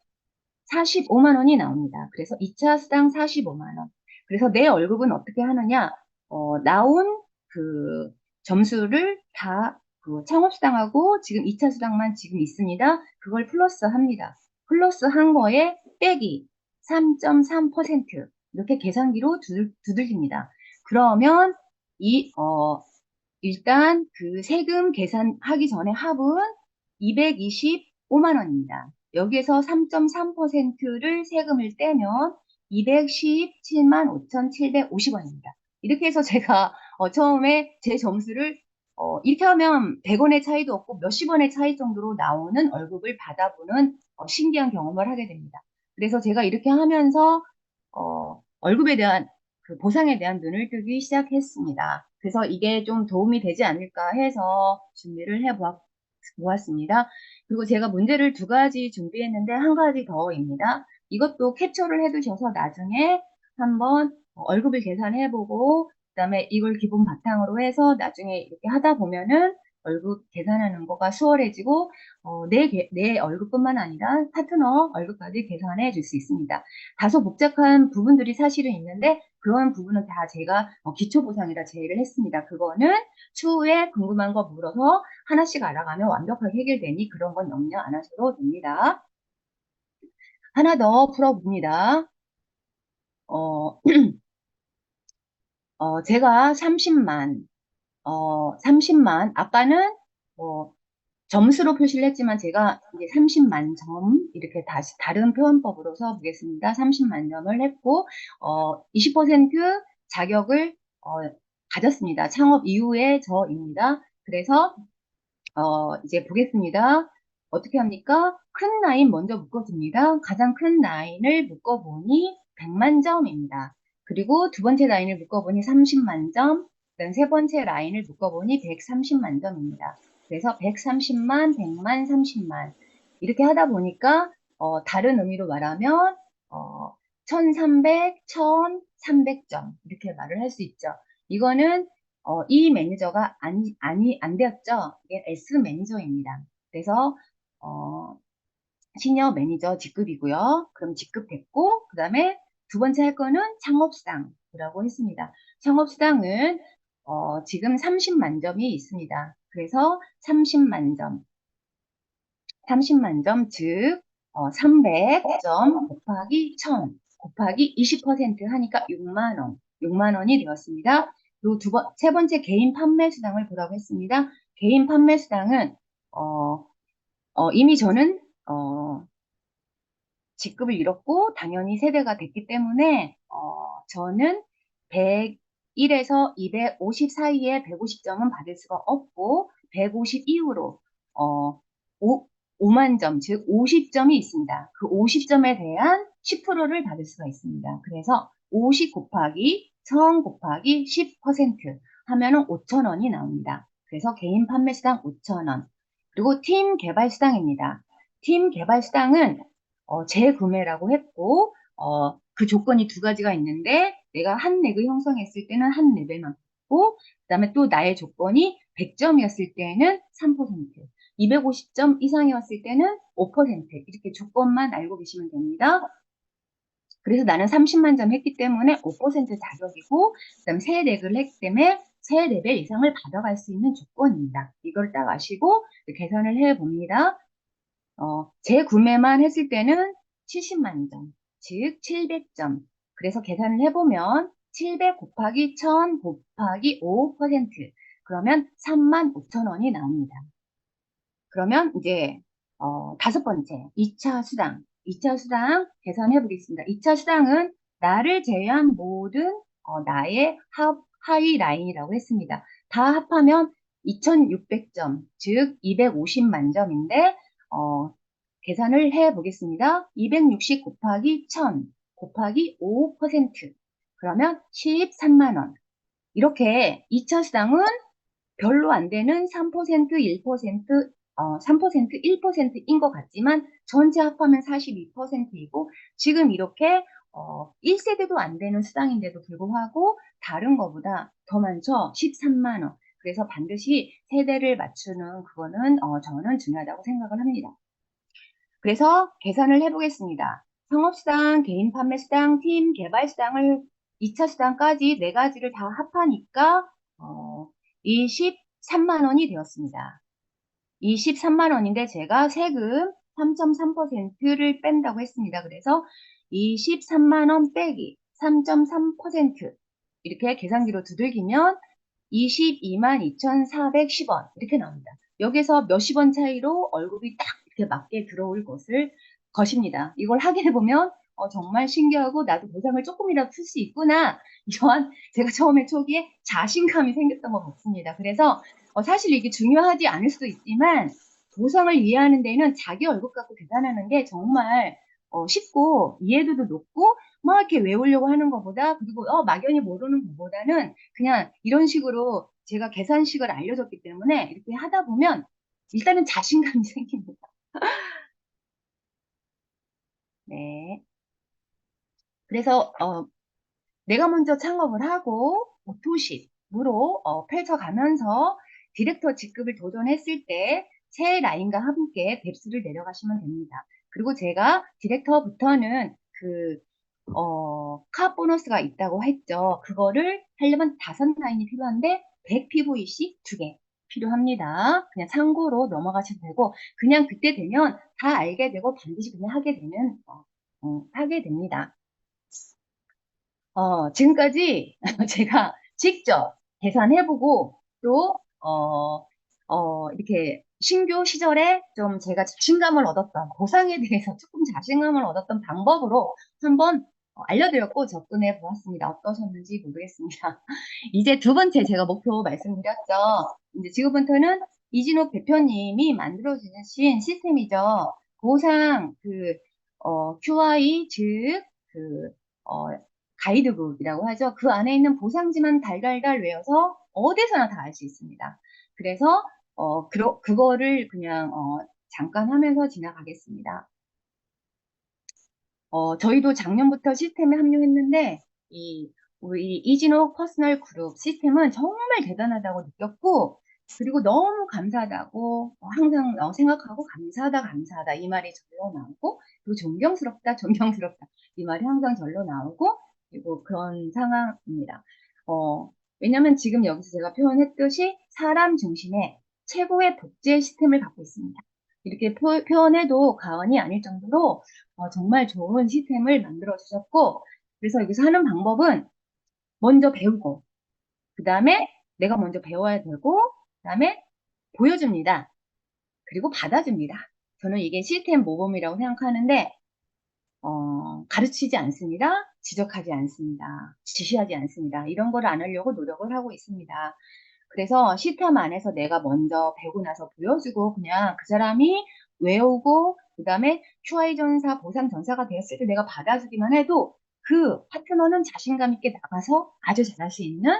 Speaker 2: 45만 원이 나옵니다. 그래서 2차 수당 45만 원. 그래서 내 월급은 어떻게 하느냐? 나온 그 점수를 다 그 창업수당하고 지금 2차 수당만 지금 있습니다. 그걸 플러스 합니다. 플러스 한 거에 빼기 3.3% 이렇게 계산기로 두들깁니다. 그러면 일단 그 세금 계산하기 전에 합은 225만 원입니다. 여기에서 3.3%를 세금을 떼면 217만 5,750원입니다. 이렇게 해서 제가 처음에 제 점수를 이렇게 하면 100원의 차이도 없고 몇십 원의 차이 정도로 나오는 월급을 받아보는 신기한 경험을 하게 됩니다. 그래서 제가 이렇게 하면서 월급에 대한 그 보상에 대한 눈을 뜨기 시작했습니다. 그래서 이게 좀 도움이 되지 않을까 해서 준비를 보았습니다. 그리고 제가 문제를 2가지 준비했는데 한 가지 더입니다. 이것도 캡처를 해두셔서 나중에 한번 월급을 계산해보고 그다음에 이걸 기본 바탕으로 해서 나중에 이렇게 하다 보면은 월급 계산하는 거가 수월해지고 내 월급뿐만 아니라 파트너 월급까지 계산해 줄 수 있습니다. 다소 복잡한 부분들이 사실은 있는데 그런 부분은 다 제가 기초 보상이라 제외를 했습니다. 그거는 추후에 궁금한 거 물어서 하나씩 알아가면 완벽하게 해결되니 그런 건 염려 안 하셔도 됩니다. 하나 더 풀어봅니다. 어, 제가 30만, 아까는 점수로 표시를 했지만 제가 이제 30만 점 이렇게 다시 다른 표현법으로 써보겠습니다. 30만 점을 했고 20% 자격을 가졌습니다. 창업 이후의 저입니다. 그래서 이제 보겠습니다. 어떻게 합니까? 큰 라인 먼저 묶어줍니다. 가장 큰 라인을 묶어보니 100만 점입니다. 그리고 두 번째 라인을 묶어보니 30만 점, 그다음 세 번째 라인을 묶어보니 130만 점입니다. 그래서 130만, 100만, 30만 이렇게 하다 보니까 다른 의미로 말하면 1300, 1300점 이렇게 말을 할 수 있죠. 이거는 이 매니저가 안 되었죠. 이게 S 매니저입니다. 그래서, 시니어 매니저 직급이고요. 그럼 직급 됐고, 그 다음에 두 번째 할 거는 창업수당이라고 했습니다. 창업수당은, 지금 30만 점이 있습니다. 그래서 30만 점, 즉, 300점 곱하기 1000 곱하기 20% 하니까 6만 원. 6만 원이 되었습니다. 그리고 세 번째 개인 판매 수당을 보라고 했습니다. 개인 판매 수당은, 이미 저는, 직급을 잃었고, 당연히 세대가 됐기 때문에, 저는 101에서 250 사이에 150점은 받을 수가 없고, 150 이후로, 5만 점, 즉 50점이 있습니다. 그 50점에 대한 10%를 받을 수가 있습니다. 그래서 50 곱하기 1000 곱하기 10% 하면은 5,000원이 나옵니다. 그래서 개인 판매 수당 5,000원. 그리고 팀 개발 수당입니다. 팀 개발 수당은 재구매라고 했고 그 조건이 2가지가 있는데 내가 한 렉을 형성했을 때는 한 레벨만 받고 그다음에 또 나의 조건이 100점이었을 때는 3%, 250점 이상이었을 때는 5% 이렇게 조건만 알고 계시면 됩니다. 그래서 나는 30만 점 했기 때문에 5% 자격이고 그다음에 새 렉을 했기 때문에 새 레벨 이상을 받아갈 수 있는 조건입니다. 이걸 딱 아시고 계산을 해봅니다. 재구매만 했을 때는 70만 점, 즉 700점. 그래서 계산을 해보면 700 곱하기 1000 곱하기 5%. 그러면 35,000원이 나옵니다. 그러면 이제 다섯 번째 2차 수당. 2차 수당 계산해 보겠습니다. 2차 수당은 나를 제외한 모든 나의 하위 라인이라고 했습니다. 다 합하면 2,600점, 즉 250만 점인데 계산을 해 보겠습니다. 260 곱하기 1000 곱하기 5%. 그러면 13만 원. 이렇게 2차 수당은 별로 안 되는 3%, 1%, 3%, 1%인 것 같지만 전체 합하면 42%이고 지금 이렇게 1세대도 안 되는 수당인데도 불구하고 다른 것보다 더 많죠? 13만 원. 그래서 반드시 세대를 맞추는 그거는 저는 중요하다고 생각을 합니다. 그래서 계산을 해보겠습니다. 상업수당, 개인 판매수당, 팀 개발수당을 2차 수당까지 네 가지를 다 합하니까 23만 원이 되었습니다. 23만 원인데 제가 세금 3.3%를 뺀다고 했습니다. 그래서 23만 원 빼기 3.3% 이렇게 계산기로 두들기면 22만 2,410원 이렇게 나옵니다. 여기서 몇십 원 차이로 월급이 딱 이렇게 맞게 들어올 것입니다. 이걸 확인해 보면 정말 신기하고 나도 보상을 조금이라도 쓸 수 있구나. 이러한 제가 처음에 초기에 자신감이 생겼던 것 같습니다. 그래서 사실 이게 중요하지 않을 수도 있지만 보상을 이해하는 데는 자기 월급 갖고 계산하는 게 정말 쉽고 이해도도 높고 막 이렇게 외우려고 하는 것보다 그리고 막연히 모르는 것보다는 그냥 이런 식으로 제가 계산식을 알려줬기 때문에 이렇게 하다 보면 일단은 자신감이 생깁니다. 네. 그래서 내가 먼저 창업을 하고 오토십으로 펼쳐가면서 디렉터 직급을 도전했을 때 새 라인과 함께 뎁스를 내려가시면 됩니다. 그리고 제가 디렉터부터는 카 보너스가 있다고 했죠. 그거를 하려면 5라인이 필요한데 100 PVC 2개 필요합니다. 그냥 참고로 넘어가셔도 되고 그냥 그때 되면 다 알게 되고 반드시 그냥 하게 됩니다. 지금까지 제가 직접 계산해보고 또, 이렇게 신규 시절에 좀 제가 자신감을 얻었던, 보상에 대해서 조금 자신감을 얻었던 방법으로 한번 알려드렸고 접근해 보았습니다. 어떠셨는지 모르겠습니다. 이제 두 번째 제가 목표 말씀드렸죠. 이제 지금부터는 이진욱 대표님이 만들어주신 시스템이죠. 보상, QI, 즉, 그, 어, 가이드북이라고 하죠. 그 안에 있는 보상지만 달달달 외워서 어디서나 다 알 수 있습니다. 그래서 그거를 그냥 잠깐 하면서 지나가겠습니다. 저희도 작년부터 시스템에 합류했는데 우리 이진호 퍼스널 그룹 시스템은 정말 대단하다고 느꼈고 그리고 너무 감사하다고 항상 생각하고 감사하다 이 말이 절로 나오고 그리고 존경스럽다 존경스럽다 이 말이 항상 절로 나오고 그리고 그런 상황입니다. 왜냐하면 지금 여기서 제가 표현했듯이 사람 중심의 최고의 복제 시스템을 갖고 있습니다. 이렇게 표현해도 과언이 아닐 정도로 정말 좋은 시스템을 만들어 주셨고 그래서 여기서 하는 방법은 먼저 배우고 그 다음에 내가 먼저 배워야 되고 그 다음에 보여줍니다. 그리고 받아줍니다. 저는 이게 시스템 모범이라고 생각하는데 가르치지 않습니다. 지적하지 않습니다. 지시하지 않습니다. 이런 걸 안 하려고 노력을 하고 있습니다. 그래서 시스템 안에서 내가 먼저 배우고 나서 보여주고 그냥 그 사람이 외우고 그 다음에 QI 전사, 보상 전사가 되었을 때 내가 받아주기만 해도 그 파트너는 자신감 있게 나가서 아주 잘할 수 있는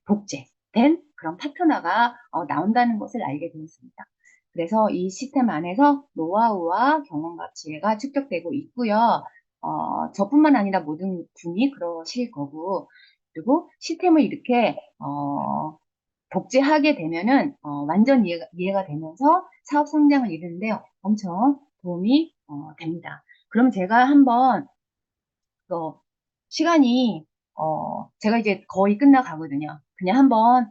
Speaker 2: 복제된 그런 파트너가 나온다는 것을 알게 되었습니다. 그래서 이 시스템 안에서 노하우와 경험과 지혜가 축적되고 있고요. 저뿐만 아니라 모든 분이 그러실 거고 그리고 시스템을 이렇게 복제하게 되면은 완전 이해가 되면서 사업 성장을 이루는데 엄청 도움이 됩니다. 그럼 제가 한번 시간이 제가 이제 거의 끝나가거든요. 그냥 한번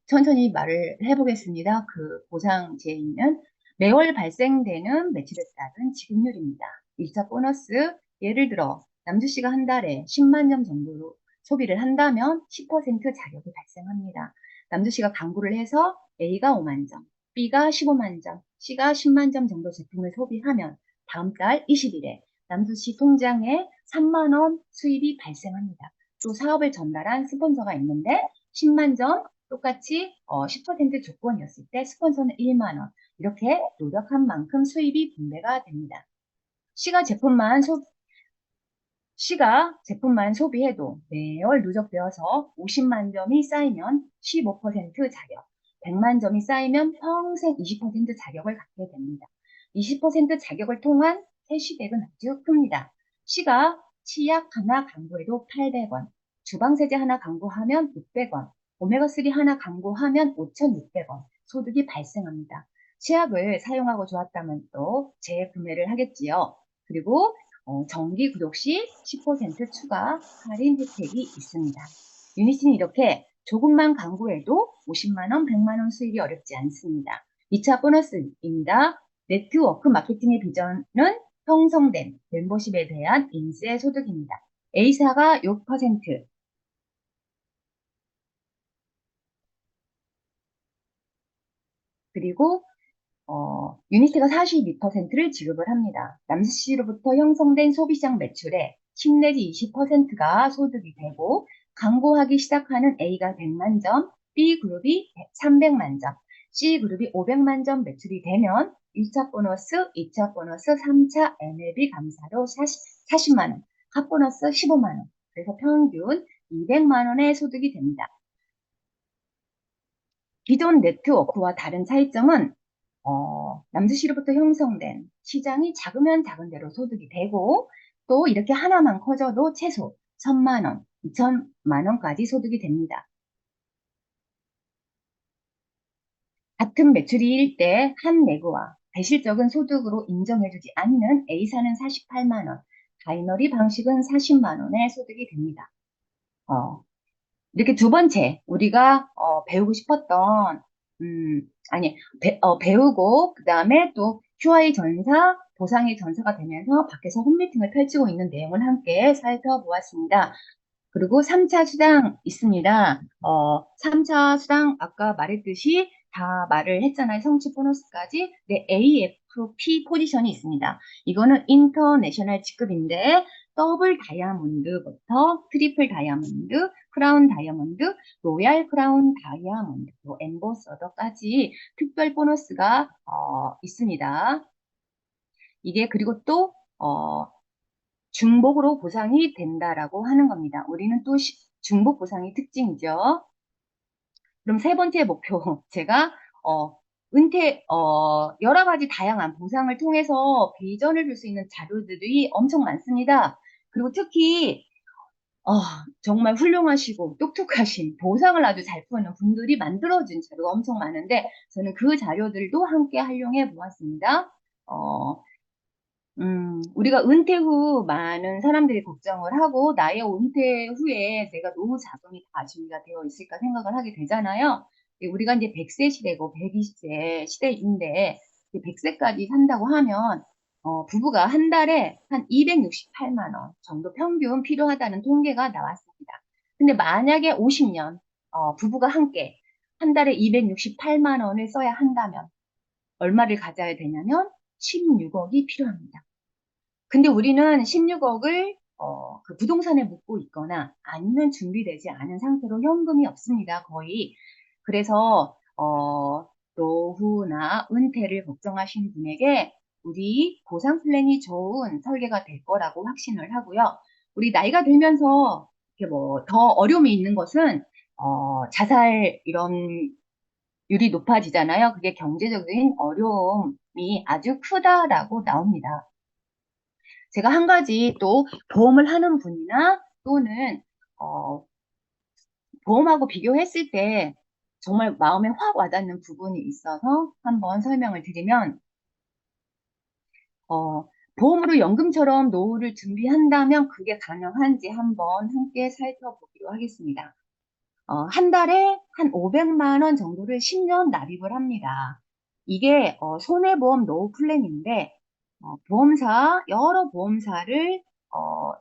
Speaker 2: 천천히 말을 해보겠습니다. 그 보상지에 있는 매월 발생되는 매출에 따른 지급률입니다. 1차 보너스, 예를 들어 남주 씨가 한 달에 10만 점 정도로 소비를 한다면 10% 자격이 발생합니다. 남주 씨가 광고를 해서 A가 5만 점, B가 15만 점, C가 10만 점 정도 제품을 소비하면 다음 달 20일에 남주 씨 통장에 3만 원 수입이 발생합니다. 또 사업을 전달한 스폰서가 있는데 10만 점 똑같이 10% 조건이었을 때 스폰서는 1만 원. 이렇게 노력한 만큼 수입이 분배가 됩니다. C가 제품만 소비해도 매월 누적되어서 50만 점이 쌓이면 15% 자격, 100만 점이 쌓이면 평생 20% 자격을 갖게 됩니다. 20% 자격을 통한 캐시백은 아주 큽니다. C가 치약 하나 광고해도 800원, 주방세제 하나 광고하면 600원, 오메가3 하나 광고하면 5,600원 소득이 발생합니다. 치약을 사용하고 좋았다면 또 재구매를 하겠지요. 그리고 정기 구독 시 10% 추가 할인 혜택이 있습니다. 유니스는 이렇게 조금만 광고해도 50만 원, 100만 원 수입이 어렵지 않습니다. 2차 보너스입니다. 네트워크 마케팅의 비전은 형성된 멤버십에 대한 인세 소득입니다. A사가 6%, 그리고 유니스가 42%를 지급을 합니다. 남수 씨로부터 형성된 소비시장 매출의 10 내지 20%가 소득이 되고 광고하기 시작하는 A가 100만 점, B그룹이 300만 점, C그룹이 500만 점 매출이 되면 1차 보너스, 2차 보너스, 3차 MLB 감사로 40만 원, 합보너스 15만 원, 그래서 평균 200만 원의 소득이 됩니다. 기존 네트워크와 다른 차이점은 남주시로부터 형성된 시장이 작으면 작은 대로 소득이 되고 또 이렇게 하나만 커져도 최소 1,000만 원, 2,000만 원까지 소득이 됩니다. 같은 매출일 때 한 매구와 대실적은 소득으로 인정해주지 않는 A사는 48만 원, 바이너리 방식은 40만 원의 소득이 됩니다. 이렇게 두 번째 우리가 배우고 싶었던 배우고 그 다음에 또 QI 전사, 보상의 전사가 되면서 밖에서 홈미팅을 펼치고 있는 내용을 함께 살펴보았습니다. 그리고 3차 수당 있습니다. 3차 수당 아까 말했듯이 다 말을 했잖아요. 성취 보너스까지. 네, AFP 포지션이 있습니다. 이거는 인터내셔널 직급인데 더블 다이아몬드부터 트리플 다이아몬드, 크라운 다이아몬드, 로얄 크라운 다이아몬드, 또 엠보서더까지 특별 보너스가 있습니다. 이게 그리고 또 중복으로 보상이 된다라고 하는 겁니다. 우리는 또 중복 보상이 특징이죠. 그럼 세 번째 목표, 제가 여러 가지 다양한 보상을 통해서 비전을 줄 수 있는 자료들이 엄청 많습니다. 그리고 특히 정말 훌륭하시고 똑똑하신 보상을 아주 잘 푸는 분들이 만들어준 자료가 엄청 많은데 저는 그 자료들도 함께 활용해 보았습니다. 우리가 은퇴 후 많은 사람들이 걱정을 하고 나의 은퇴 후에 내가 노후 자금이 다 준비가 되어 있을까 생각을 하게 되잖아요. 우리가 이제 100세 시대고 120세 시대인데 100세까지 산다고 하면 부부가 한 달에 한 268만 원 정도 평균 필요하다는 통계가 나왔습니다. 근데 만약에 50년 부부가 함께 한 달에 268만 원을 써야 한다면 얼마를 가져야 되냐면 16억이 필요합니다. 근데 우리는 16억을 그 부동산에 묻고 있거나 아니면 준비되지 않은 상태로 현금이 없습니다. 거의. 그래서 노후나 은퇴를 걱정하시는 분에게 우리 보상 플랜이 좋은 설계가 될 거라고 확신을 하고요. 우리 나이가 들면서 이렇게 뭐 더 어려움이 있는 것은 자살 이런 율이 높아지잖아요. 그게 경제적인 어려움이 아주 크다라고 나옵니다. 제가 한 가지 또 보험을 하는 분이나 또는 보험하고 비교했을 때 정말 마음에 확 와닿는 부분이 있어서 한번 설명을 드리면 보험으로 연금처럼 노후를 준비한다면 그게 가능한지 한번 함께 살펴보기로 하겠습니다. 한 달에 한 500만 원 정도를 10년 납입을 합니다. 이게 손해보험 노후 플랜인데 여러 보험사를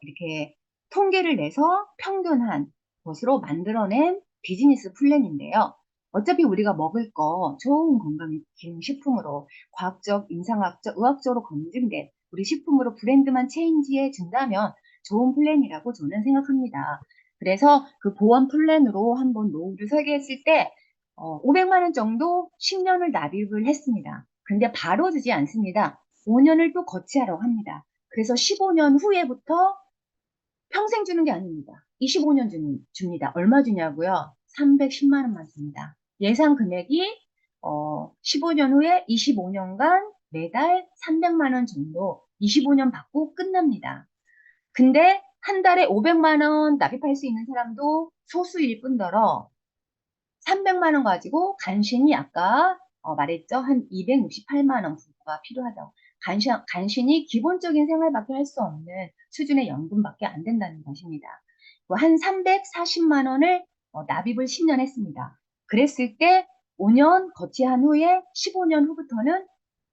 Speaker 2: 이렇게 통계를 내서 평균한 것으로 만들어낸 비즈니스 플랜인데요. 어차피 우리가 먹을 거 좋은 건강기능 식품으로 과학적, 인상학적, 의학적으로 검증된 우리 식품으로 브랜드만 체인지해 준다면 좋은 플랜이라고 저는 생각합니다. 그래서 그 보험 플랜으로 한번 노후를 설계했을 때 500만 원 정도 10년을 납입을 했습니다. 근데 바로 주지 않습니다. 5년을 또 거치하라고 합니다. 그래서 15년 후에부터 평생 주는 게 아닙니다. 25년 줍니다. 얼마 주냐고요? 310만 원만 줍니다. 예상 금액이 15년 후에 25년간 매달 300만 원 정도 25년 받고 끝납니다. 근데 한 달에 500만 원 납입할 수 있는 사람도 소수일 뿐더러 300만 원 가지고 간신히 아까 말했죠. 한 268만 원 부부가 필요하다고. 간신히 기본적인 생활밖에 할 수 없는 수준의 연금밖에 안 된다는 것입니다. 한 340만 원을 납입을 10년 했습니다. 그랬을 때 5년 거치한 후에 15년 후부터는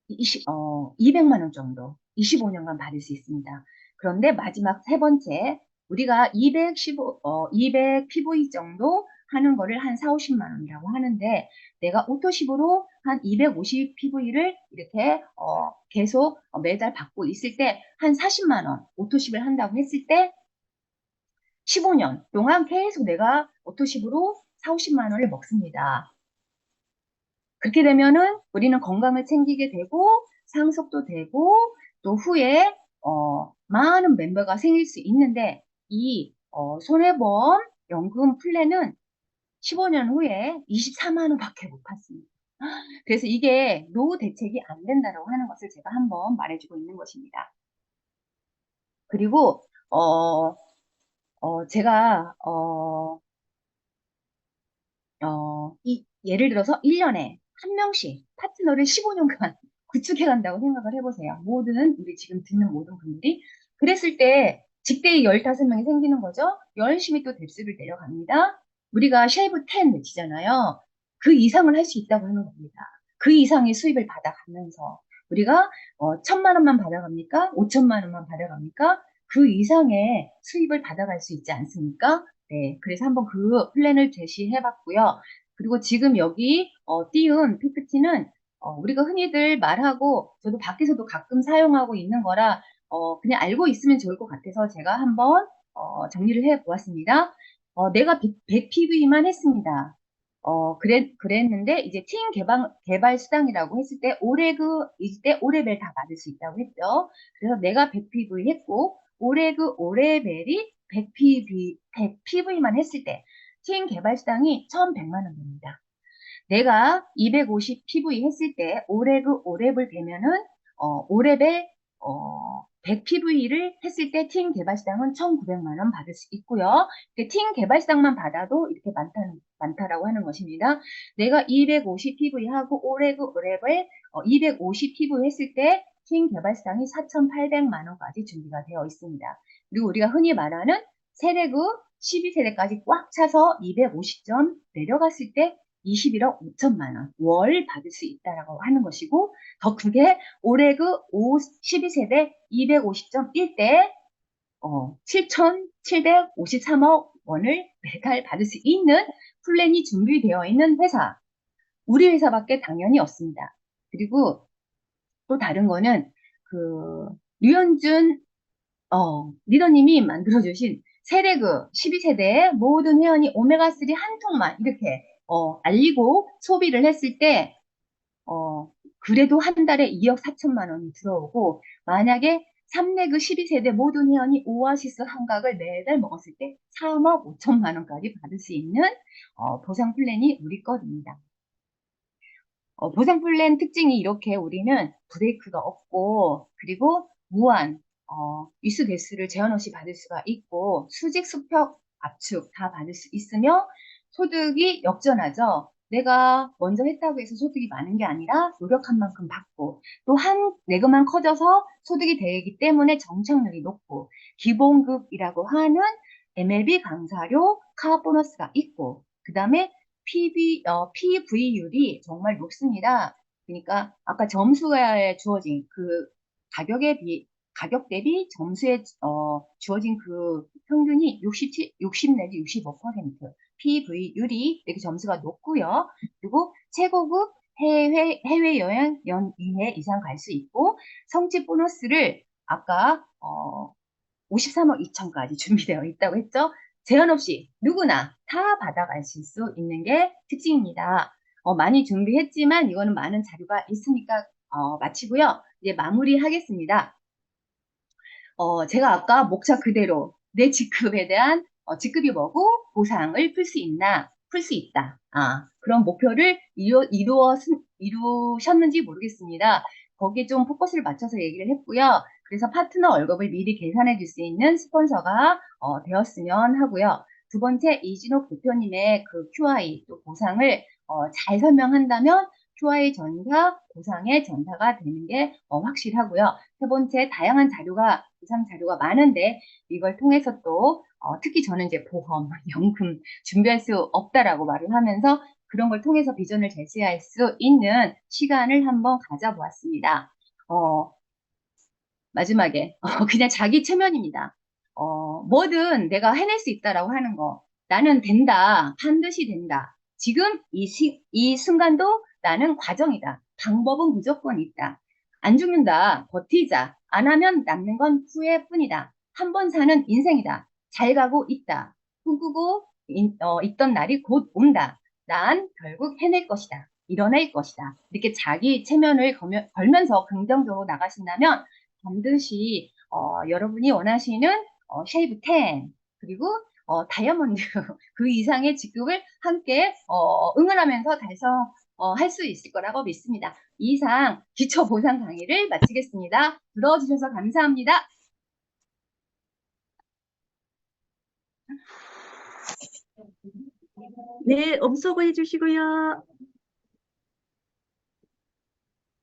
Speaker 2: 200만 원 정도 25년간 받을 수 있습니다. 그런데 마지막 세 번째 우리가 200 PV 정도 하는 거를 한 4, 50만 원이라고 하는데 내가 오토십으로 한 250 PV를 이렇게 계속 매달 받고 있을 때 한 40만 원 오토십을 한다고 했을 때 15년 동안 계속 내가 오토십으로 4, 50만 원을 먹습니다. 그렇게 되면은 우리는 건강을 챙기게 되고 상속도 되고 또 후에 많은 멤버가 생길 수 있는데 이 손해보험 연금 플랜은 15년 후에 24만 원밖에 못 받습니다. 그래서 이게 노후 대책이 안 된다고 하는 것을 제가 한번 말해주고 있는 것입니다. 그리고 제가 예를 들어서 1년에 한 명씩 파트너를 15년간 구축해 간다고 생각을 해보세요. 우리 지금 듣는 모든 분들이. 그랬을 때 직대에 15명이 생기는 거죠. 열심히 또 뎁스를 내려갑니다. 우리가 쉐이브 10 외치잖아요. 그 이상을 할 수 있다고 하는 겁니다. 그 이상의 수입을 받아가면서 우리가 1,000만 원만 받아갑니까? 5천만 원만 받아갑니까? 그 이상의 수입을 받아갈 수 있지 않습니까? 네, 그래서 한번 그 플랜을 제시해 봤고요. 그리고 지금 여기 띄운 PPT는 우리가 흔히들 말하고 저도 밖에서도 가끔 사용하고 있는 거라 그냥 알고 있으면 좋을 것 같아서 제가 한번 정리를 해 보았습니다. 내가 100 PV만 했습니다. 그랬는데 이제 팀 개발 수당이라고 했을 때 이때 5레벨 다 받을 수 있다고 했죠. 그래서 내가 100 PV 했고 올해그 5레벨이 100 PV만 했을 때 팀 개발 수당이 1,100만 원 됩니다. 내가 250 PV 했을 때 올해그 5레벨 되면은 5레벨 100 PV를 했을 때 팀 개발 수당은 1,900만 원 받을 수 있고요. 팀 개발 수당만 받아도 이렇게 많다라고 하는 것입니다. 내가 250 PV 하고 올해그 5레벨 250 PV 했을 때 팀 개발 수당이 4,800만 원까지 준비가 되어 있습니다. 그리고 우리가 흔히 말하는 세대급 12세대까지 꽉 차서 250점 내려갔을 때 21억 5천만 원 월 받을 수 있다라고 하는 것이고 더 크게 올해 그 12세대 250.1대 7,753억 원을 매달 받을 수 있는 플랜이 준비되어 있는 회사 우리 회사밖에 당연히 없습니다. 그리고 또 다른 거는 그 류현준 리더님이 만들어주신 세대그 12세대의 모든 회원이 오메가3 한 통만 이렇게 알리고 소비를 했을 때 그래도 한 달에 2억 4천만 원이 들어오고 만약에 3레그 12세대 모든 회원이 오아시스 한각을 매달 먹었을 때 3억 5천만 원까지 받을 수 있는 보상 플랜이 우리 것입니다. 보상 플랜 특징이 이렇게 우리는 브레이크가 없고 그리고 무한 위수 개수를 제한 없이 받을 수가 있고 수직 수평 압축 다 받을 수 있으며 소득이 역전하죠. 내가 먼저 했다고 해서 소득이 많은 게 아니라 노력한 만큼 받고 또 한 내그만 커져서 소득이 되기 때문에 정착률이 높고 기본급이라고 하는 MLB 강사료 카드 보너스가 있고 그 다음에 PV율이 정말 높습니다. 그러니까 아까 점수에 주어진 그 가격 대비 점수에 주어진 그 평균이 60 내지 65% PV율이 이렇게 점수가 높고요. 그리고 최고급 해외여행 연 2회 이상 갈 수 있고 성취 보너스를 아까 53억 2천까지 준비되어 있다고 했죠. 제한 없이 누구나 다 받아가실 수 있는 게 특징입니다. 많이 준비했지만 이거는 많은 자료가 있으니까 마치고요. 이제 마무리하겠습니다. 제가 아까 목차 그대로 내 직급에 대한 직급이 뭐고 보상을 풀 수 있나, 풀 수 있다. 그런 목표를 이루셨는지 모르겠습니다. 거기에 좀 포커스를 맞춰서 얘기를 했고요. 그래서 파트너 월급을 미리 계산해 줄 수 있는 스폰서가 되었으면 하고요. 두 번째, 이진호 대표님의 그 QI 또 보상을 잘 설명한다면 QI 전사, 보상의 전사가 되는 게 확실하고요. 세 번째, 다양한 자료가, 이상 자료가 많은데 이걸 통해서 또 특히 저는 이제 보험, 연금 준비할 수 없다라고 말을 하면서 그런 걸 통해서 비전을 제시할 수 있는 시간을 한번 가져보았습니다. 마지막에 그냥 자기 체면입니다. 뭐든 내가 해낼 수 있다라고 하는 거. 나는 된다. 반드시 된다. 지금 이 순간도 나는 과정이다. 방법은 무조건 있다. 안 죽는다. 버티자. 안 하면 남는 건 후회뿐이다. 한 번 사는 인생이다. 잘 가고 있다. 꿈꾸고 있던 날이 곧 온다. 난 결국 해낼 것이다. 이뤄낼 것이다. 이렇게 자기 체면을 걸면서 긍정적으로 나가신다면 반드시 여러분이 원하시는 쉐이브 10 그리고 다이아몬드 그 이상의 직급을 함께 응원하면서 달성할 수 있을 거라고 믿습니다. 이상 기초 보상 강의를 마치겠습니다. 들어주셔서 감사합니다.
Speaker 1: 네, 음소거 해주시고요.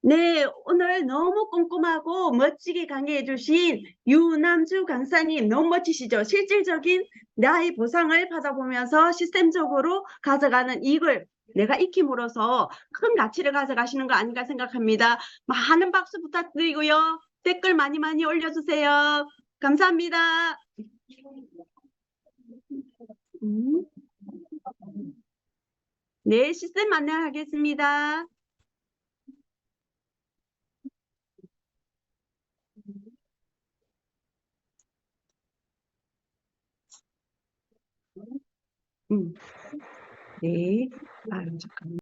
Speaker 1: 네, 오늘 너무 꼼꼼하고 멋지게 강의해주신 유남주 강사님 너무 멋지시죠? 실질적인 나의 보상을 받아보면서 시스템적으로 가져가는 이익을 내가 익힘으로써 큰 가치를 가져가시는 거 아닌가 생각합니다. 많은 박수 부탁드리고요. 댓글 많이 많이 올려주세요. 감사합니다. 음, 네, 시스템 안내하겠습니다. 네. 아, 잠깐만.